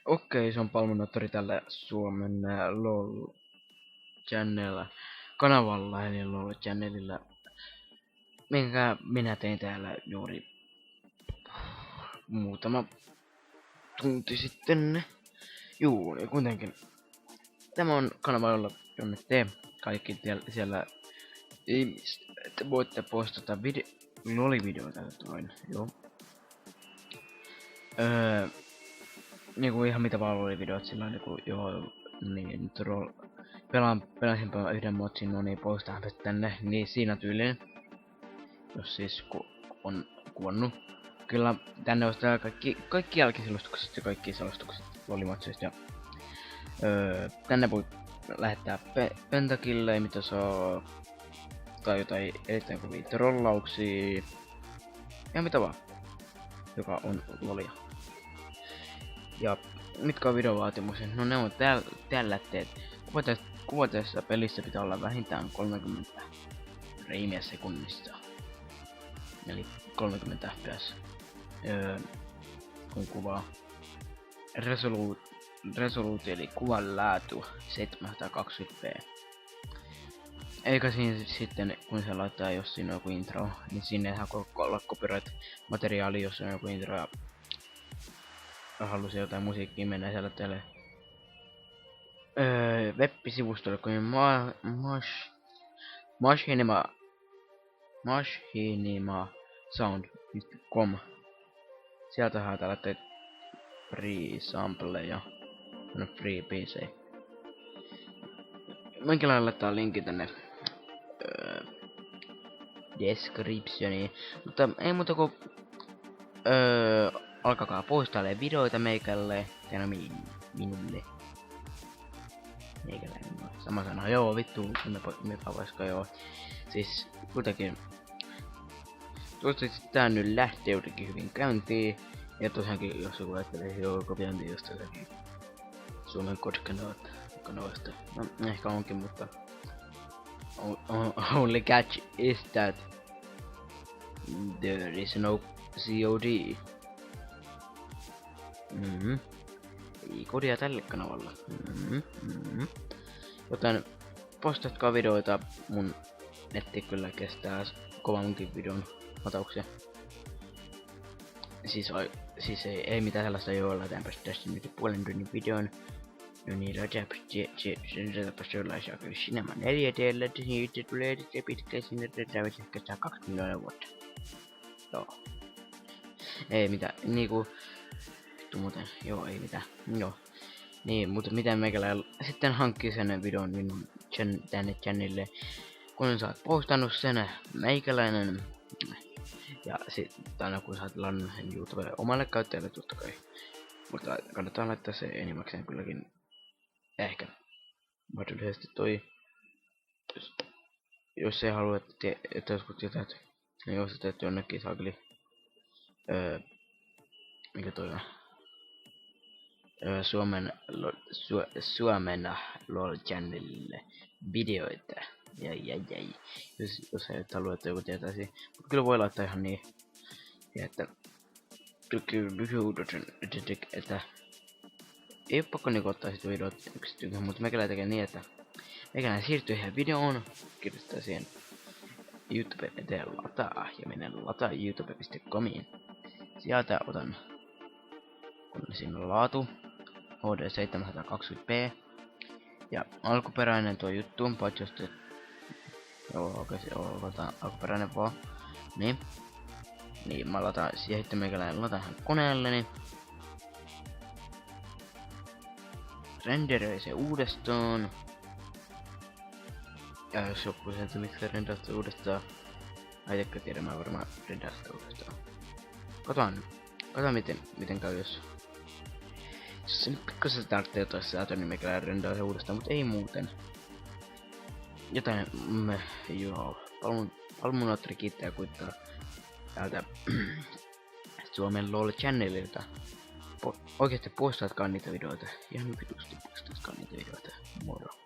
Okei, se on Palmunotori tällä Suomen LOL channelilla kanavalla eli LOL channelilla, minkä minä tein täällä juuri muutama tunti sitten. Juu, ja kuitenkin tämä on kanava, jonne te kaikki siellä te voitte postata LOL-videoita noin, joo. Niinku ihan mitä vaan LOL-videot sillä niinku joo, niin pelasin yhden motsin, no niin postaan tänne, niin siinä tyylinen. Jos siis on kuvannut. Kyllä tänne on kaikki jälkiselostukset ja kaikki selostukset LOL-motsista ja tänne voi lähettää pentakille, mitä saa, tai jotain erittäin kovia trollauksia ja mitä vaan, joka on LOLia. Ja mitkä on videovaatimukset? No ne on tällä teet. Kuvatessa pelissä pitää olla vähintään 30 freimiä sekunnissa. Eli 30 fps. Kun kuvaa. Resoluutio eli kuvan laatu 720p. Eikä siinä sitten, kun se laittaa, jos siinä on joku intro, niin sinne ihan olla copyright materiaali, jos on joku intro ja halusi jotain musiikkia mennä siellä teille. Web-sivustolle kuin machinimasound.com. Sieltä haetaan free sampleja, free biisejä. Minkälainen laittaa linkin tänne descriptioniin, mutta ei muuta kuin alkakaa postailee videoita meikälle ja minulle. Meikälle sama sana, joo vittu, me voisiko joo. Siis kuitenkin toivottavasti tää nyt lähtee jotenkin hyvin käyntiin. Ja tosiaankin jos joku ajattelee joo kopiointi just jotakin Suomen kodkanavasta. No ehkä onkin, mutta only catch is that there is no COD. Ei kodia tälle kanavalle. Joten postatkaa videoita, mun netti kyllä kestää kovankin videon latauksia. Siis ei mitään sellaista, jolla lätäänpäs tästä nyt puolen tunnin videon. No niin, lätäänpäs jollaisia kyllä Cinema 4D:llä, niitä tulee se pitkä sinne, täytyy ehkä 2 miljoonaa vuotta. Joo. Ei mitään, niinku muuten, joo ei mitään, joo. Niin, mutta miten meikäläinen sitten hankkii sen videon minun tänne channelille, kun sä oot postannut sen meikäläinen. Ja sitten aina kun sä oot lannut sen YouTubelle omalle käyttäjälle totta kai. Mutta kannattaa laittaa se enimmäkseen kylläkin ehkä mahdollisesti toi. Jos ei halua, että joskus jotain, niin jos sä teet jonnekin saakeli mikä toi on? Suomen LOL channelille videoita. Jäi. Jos ei halua, että joku tietäisi. Mutta kyllä voi laittaa ihan niin. Ja että että ei oo pakko niinku ottaa sit videot yksityisen, mutta meikäläinen tekee niin, että meikäläinen siirtyy ihan videoon, kirjoittaa siihen YouTube eteen lataa ja menen lataa youtube.comiin. Sieltä otan, kun siinä on laatu HD 720p ja alkuperäinen tuo juttu, paitsi jos te joo okei se otetaan alkuperäinen vaan. Niin mä lataan siihen, sitten meikäläinen lataan koneelleni. Renderöi se uudestaan. Ja jos joku sieltä miksi renderöi se uudestaan. Äitekö tiedä, mä varmaan renderöi sitä uudestaan. Katsotaan miten käy jos se nyt pikkasen tarvitsee jotain säätöä, niin meikäläinen renderöi se uudestaan, mutta ei muuten. Jotain joo. Palmunotori kiittää kuittaa täältä Suomen LOL channelilta. Oikeesti postatkaa niitä videoita. Ihan vitusti postatkaa niitä videoita. Moro.